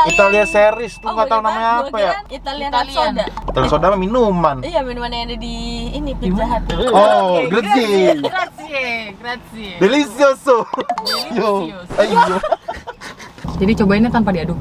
Italia series tuh nggak tahu namanya apa ya? Italian soda. Italian soda mah minuman. Iya, minuman yang ada di ini Pizza Hut. Oh, grazie. Grazie. Delicioso. Yo. Ayo. Jadi cobainnya tanpa diaduk.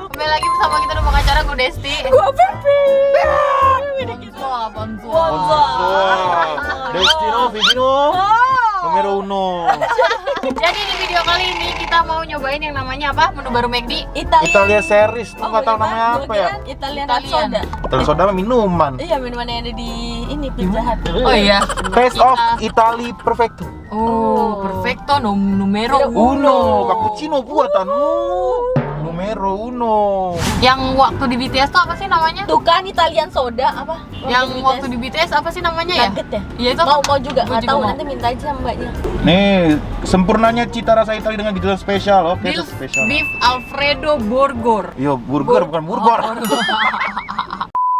Kembali lagi bersama kita di acara Gue Desti. Gua Pepe. Bonzo. Destino Vivino. Numero uno. Jadi di video kali ini kita mau nyobain yang namanya apa? Menu baru McD. Italia series tuh nggak tahu namanya apa ya? Italian soda. Italian soda mah minuman. Iya, minuman yang ada di ini Pizza Hut. Oh iya. Taste of Italy perfecto. Oh, perfecto numero Uno, cappuccino buatan. Numero uno. Yang waktu di BTS tuh apa sih namanya? Tuh kan Italian soda apa? Yang waktu di BTS apa sih namanya ya? Nugget ya? Iya itu. Mau juga, Gua nggak juga tahu mau. nanti minta aja sama mbaknya. Nih, sempurnanya cita rasa Italia dengan gejala spesial. Oke, itu spesial. Beef Alfredo Burger. Yo, burger bukan burger.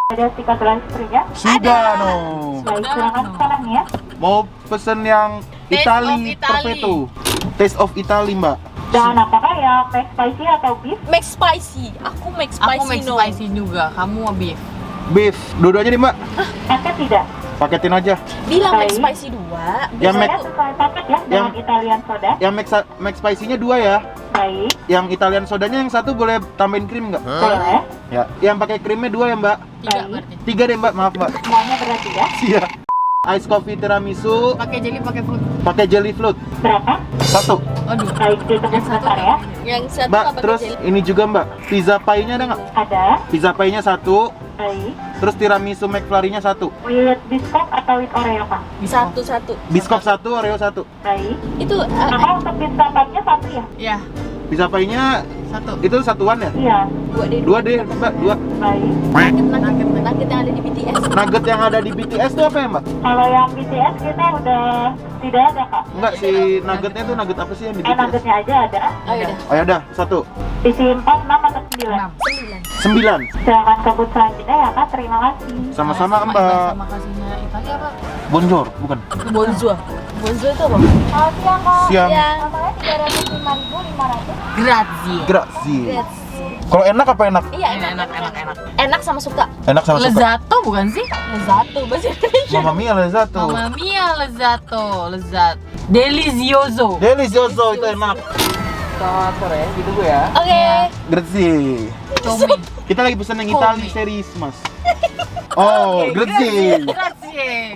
Ada tiket transfernya? Sudah no. Baik, silakan sekarang ya. Mau pesen yang Taste Italy of Italy. perfecto. Taste of Italy, Mbak. Dan apakah ya mac spicy atau beef? Mac spicy. Aku Mac spicy. Aku make spicy juga. Kamu beef. Beef, dua-duanya nih, Mbak. Paket tidak? Paketin aja. Bilang Mac Baik. spicy 2. Yang Saya Mac sesuai paket ya dengan Italian soda. yang Mac spicy-nya 2 ya. Baik, Yang Italian sodanya yang satu boleh tambahin krim nggak? boleh. Ya, yang pakai krimnya 2 ya, Mbak. 3 Baik. berarti. 3 deh, Mbak. Maaf, Mbak. Semuanya berarti ya. Iya. Ice coffee tiramisu Pakai jelly, pakai fruit. pakai jelly float. Berapa? 1. Aduh. Baik, ditunggu Yang satu sebentar ya. Yang satu Mbak, apa terus jelly? ini juga, Mbak. Pizza pie-nya ada nggak? Ada. Pizza pie-nya 1, Baik. terus tiramisu McFlurry-nya 1. With biskuit atau with Oreo, Pak? Satu. Biskuit 1, Oreo 1. Baik. Itu Maka untuk pizza pie-nya satu ya? Ya, Pizza pie-nya 1. itu satuan ya? Iya. 2 deh, Mbak. 2. Baik. Nugget yang ada di BTS. Nugget yang ada di BTS itu apa ya, Mbak? Kalau yang BTS kita udah tidak ada, Kak. Enggak, si nuggetnya itu nugget apa sih yang di BTS? Nuggetnya aja ada. Oh iya dah. Oh ya udah, 1. Isi 4, 6 atau 9? 9. 9. Silakan ke booth selanjutnya ya, Kak. Terima kasih. Sama-sama, Sama Mbak. Sama kasihnya Italia apa? Bonjour, bukan. Bonzo. Bonzo itu apa? Selamat siang, Kak. Siang. Yang Totalnya 305.500. Grazie. Grazie. Kalau enak apa enak? iya Enak. enak sama suka. Enak sama suka. Lezzato bukan sih? Lezzato bahasa Indonesia. Mamma mia lezzato. Mamma mia, lezat. Delizioso. Delicioso itu enak. Selamat sore, gitu gue ya. Oke. Grazie. Comi. Kita lagi pesan yang Come. Italy series, Mas. Oh, grazie.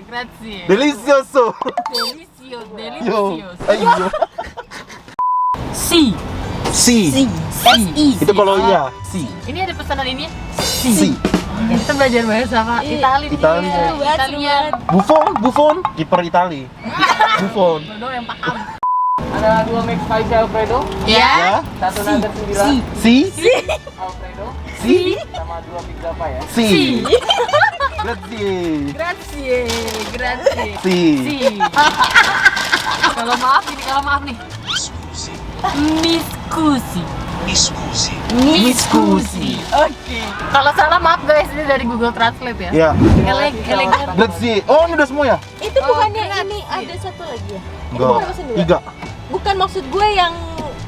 Grazie. Delicioso. Yo. Delicious. Ayo. Si. Si. SI. Itu kalau iya, si. Ini ada pesanan ini. Si. Kita belajar bahasa apa? Itali. Itali. Italian. Buffon, kiper Itali. Buffon. Dodo yang paham. Ada 2 Mac Spicy Alfredo, Ya. Ya. 1 nugget 9 Si. Alfredo, Si. sama 2 pizza pie ya. Si. Grazie. Grazie. Si. Si. Kalau maaf nih. Miskusi. Oke. Kalau salah maaf guys, ini dari Google Translate ya. Ya. Elegan. Grazie. Oh, ini udah semua ya? Itu bukannya ini ada satu lagi ya? Itu bukan mesin dua? 3. Bukan maksud gue yang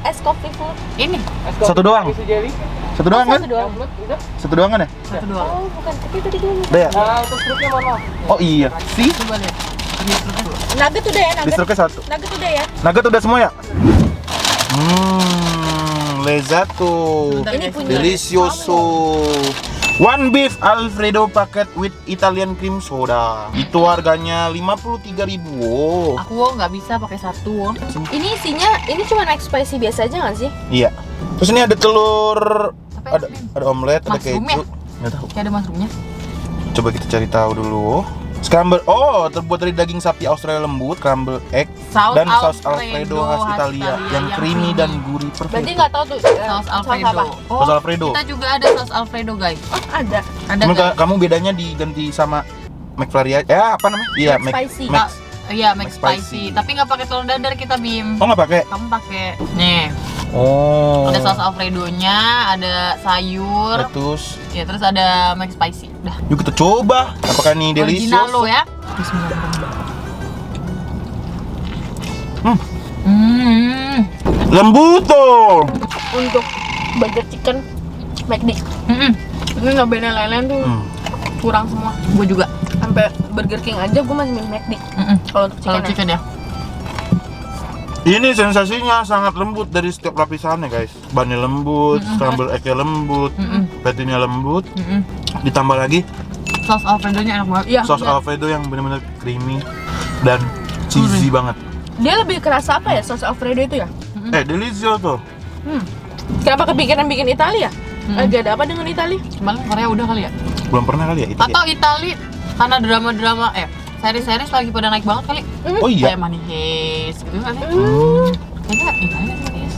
es coffee full. Ini Satu doang. Isi jelly, Satu doang kan? Satu doang. blood, udah. Satu doang kan ya? satu dua. Oh, bukan. Tapi tadi gue Udah ya? Untuk struknya mohon maaf. Oh iya. Si. Coba lihat. Ini struknya dua. nugget udah ya, nugget. Distruknya 1. Nugget udah ya. Nugget udah semua ya? Lezzato. Ini punya. Delicioso. One beef Alfredo packet with Italian cream soda. Itu harganya 53.000. Oh. Aku nggak bisa pakai satu. Ini isinya, ini cuma Mac spicy biasa aja nggak sih? Iya. Terus ini ada telur, Apa ada ini? ada omelet, ada Mushroom ya? keju. Nggak tahu. Kayak ada mushroomnya. Coba kita cari tahu dulu. Scramble, terbuat dari daging sapi Australia lembut, scramble egg, Saus dan saus Alfredo Alfredo khas Italia yang creamy dan gurih Berarti perfect. nggak tahu tuh saus Alfredo. apa? Saus Alfredo. Kita juga ada saus Alfredo, guys. Oh, ada. Ada Cuma nggak? kamu bedanya diganti sama McFlurry aja. Apa namanya? Iya, McSpicy. Iya, McSpicy. McSpicy. Tapi nggak pakai telur dadar kita, Bim. Oh, nggak pakai? Kamu pakai. Nih, Oh. ada saus Alfredonya, ada sayur, Lettuce. ya terus ada McSpicy. Dah. Yuk kita coba. Apakah ini delicious? Original lo ya. Bismillahirrahmanirrahim. Lembut tuh. Untuk burger chicken McD. Ini nyobain yang lain-lain tuh kurang semua. Gue juga. Sampai Burger King aja gue masih milih McD. Kalau untuk Kalau chicken, chicken ya. Ini sensasinya sangat lembut dari setiap lapisannya, guys. Bannya lembut, scramble egg-nya lembut, patty-nya lembut. Ditambah lagi Saus Alfredonya enak banget. Iya. saus Alfredo yang benar-benar creamy dan cheesy banget. Dia lebih kerasa apa ya saus Alfredo itu ya? Delicious tuh. Kenapa kepikiran bikin Italia? Lagi ada apa dengan Italia? Cuman Korea udah kali ya. Belum pernah kali ya itu. Atau Itali karena drama-drama seri-seri lagi pada naik banget kali. Oh iya. Kayak Money Heist gitu kan. Kayaknya Itali sih Money Heist.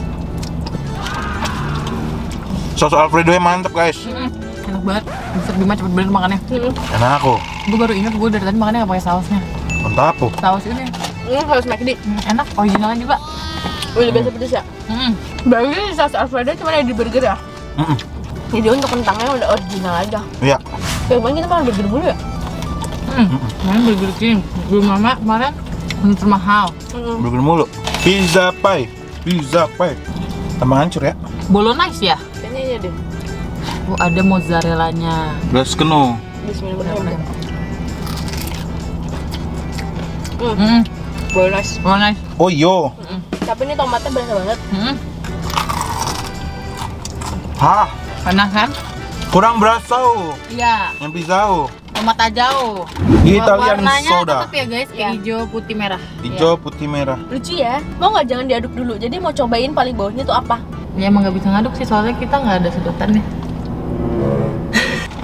Saus Alfredo yang mantep, guys. Enak banget. Bisa Bima cepet bener makannya. Enak kok. Gue baru inget gue dari tadi makannya gak pakai sausnya. Mantap. Saus ini Harus McD. enak, originalnya juga. Udah biasa pedes ya? Berarti saus Alfredo cuma ada di burger ya? Jadi untuk kentangnya udah original aja. Iya. Kayak kemarin kita makan burger dulu ya? Kemarin Burger King. Belum lama kemarin termahal. Burger mulu. Pizza pie. Tambah hancur ya. Bolognese ya? Kayaknya iya deh. Oh, ada mozzarellanya. Belas keno. Bismillahirrahmanirrahim. Bolognese. Bolognese. Oh iyo. Tapi ini tomatnya berasa banget. Hah, Panas kan? kurang berasa Iya. yang pizza. Tomat aja. Italian Warnanya soda. tetap ya guys, kayak hijau, putih, merah. Hijau, putih, merah. Lucu ya? Mau nggak jangan diaduk dulu? Jadi mau cobain paling bawahnya tuh apa? Ya emang gak bisa ngaduk sih, soalnya kita nggak ada sedotannya.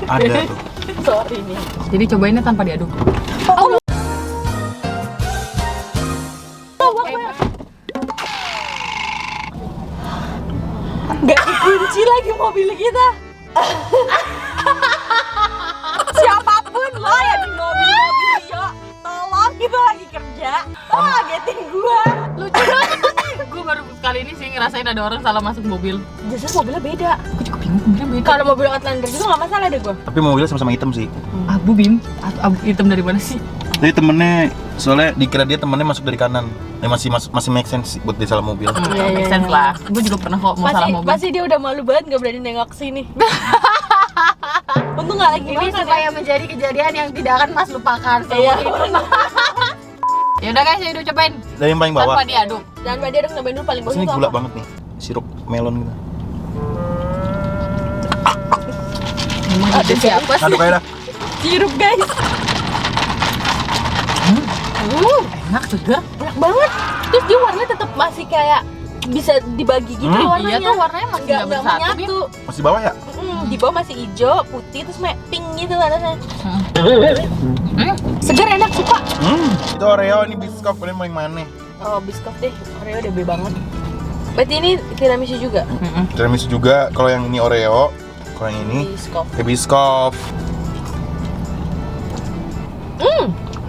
Ada tuh. Sorry nih. Jadi cobainnya tanpa diaduk. Nggak dikunci lagi mobil kita. Siapapun lo yang di mobil Rio, tolong kita lagi kerja. Tolong ngagetin gua. Lucu banget. Gue baru kali ini sih ngerasain ada orang salah masuk mobil. Biasanya mobilnya beda. Gue juga bingung mobilnya beda. Kalau mobil Outlander juga nggak masalah deh gua. Tapi mobilnya sama-sama hitam sih. Abu Bim, abu hitam dari mana sih? Jadi temennya, soalnya dikira dia temennya masuk dari kanan. Masih make sense buat dia salah mobil. Make sense lah. Gue juga pernah kok mau salah mobil. Pasti dia udah malu banget nggak berani nengok sini. Untung nggak lagi Ini makan supaya ya. menjadi kejadian yang tidak akan Mas lupakan. Iya. Ya udah guys, udah cobain Dari yang paling bawah. tanpa diaduk. Jangan pada dia nyobain dulu paling bawah Ini itu gula apa? banget nih. Sirup melon gitu. Emang ide siapa sih? Aduk aja dah. Sirup guys. Enak seger. Enak banget. Terus dia warnanya tetap masih kayak bisa dibagi gitu warnanya. Iya tuh warnanya masih nggak nggak bersatu. Bim. menyatu. Masih bawah ya? Di bawah masih hijau, putih, terus kayak pink gitu warnanya. Seger enak suka. Itu Oreo, ini Biscoff, kalian paling mana? Oh Biscoff deh, Oreo udah B banget. Berarti ini tiramisu juga? Tiramisu juga, kalau yang ini Oreo, kalau yang ini Biscoff. Biscoff.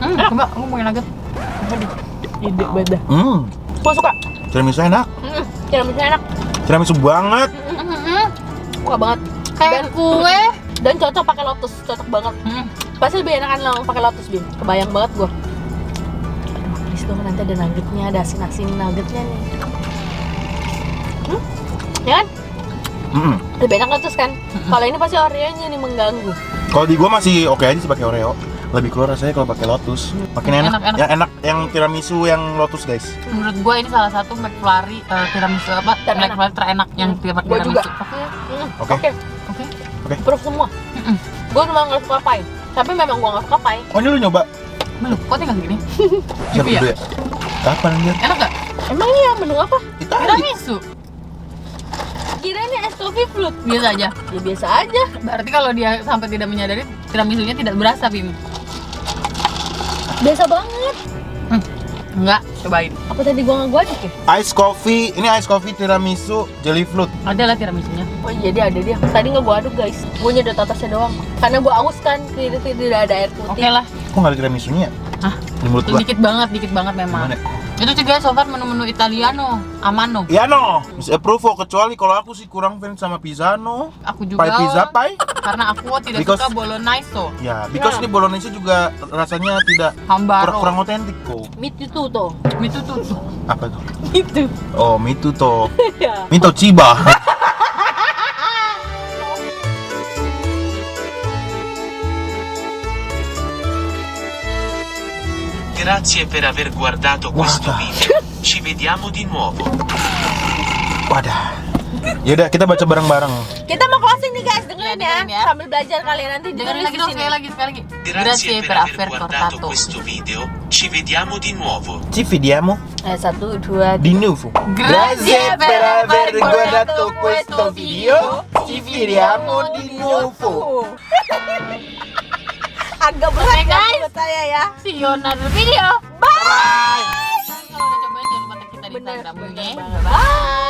Coba aku mau nugget. Ide banget dah. Gua suka. Tiramisu enak. Tiramisu enak. Tiramisu banget. Suka banget. Kayak kue. Dan cocok pakai lotus, cocok banget. Pasti lebih enakan lo pakai lotus, Bim. Kebayang banget gua. Aduh, please dong nanti ada nuggetnya, ada asin-asin nuggetnya nih. Ya kan? Lebih enak lotus kan? Kalau ini pasti Oreo-nya nih mengganggu. Kalau di gua masih oke aja sih pakai Oreo. Lebih keluar rasanya kalau pakai Lotus. Makin enak. Enak. Yang enak yang tiramisu yang Lotus, guys. Menurut gue ini salah satu McFlurry tiramisu apa? Terenak. McFlurry terenak yang tiap Gua juga. tiramisu. Oke. Oke. Proof semua. Gua cuma nggak suka pie. Tapi memang gua nggak suka pie. Oh, ini lu nyoba? Belum, kok tinggal segini? Siapa ya? dulu ya? Kapan anjir? Enak gak? Emang iya menu apa? Itali. Tiramisu. Kirain es coffee float. Biasa aja. Ya biasa aja. Berarti kalau dia sampai tidak menyadari tiramisunya tidak berasa, Bim. Biasa banget. Enggak, cobain. Apa tadi gua aduk ya? Ice coffee, ini ice coffee tiramisu jelly fruit. Ada lah tiramisunya. Oh iya dia ada dia. Tadi nggak gua aduk guys. Gua nyedot atasnya doang. Karena gua aus kan, tidak ada air putih. Oke lah. Kok nggak ada tiramisunya? Hah? Di mulut gua. Dikit banget memang. Gimana? Itu juga so far menu-menu Italiano, amano. Ya no, bisa approve kecuali kalau aku sih kurang fans sama Pizzano. Aku juga. Pai pizza pai. Karena aku tidak Because- suka bolognese. Ya, because di Bolognese juga rasanya tidak Hambaro. kurang otentik kok. Meat itu tuh. Itu tuh. Apa tuh? Itu. Oh, mito to. Ya. Mito Chiba. Grazie per aver guardato questo Guarda. video. Ci vediamo di nuovo. Wadah. Yaudah, kita baca bareng-bareng. Kita mau closing nih guys, dengerin Iya, dengerin ya. ya. Sambil belajar kalian nanti Dengerin lagi dong, sekali lagi. Grazie per aver guardato questo video. Ci vediamo di nuovo. Ci vediamo 1, 2, 3. di nuovo. Grazie per aver guardato questo video. Ci vediamo di nuovo. Agak berat Oke, ya guys. buat saya ya. See you on another video. Bye. Kalau udah cobain jangan lupa tag kita di Bener, Instagram bener gue. banget. Bye.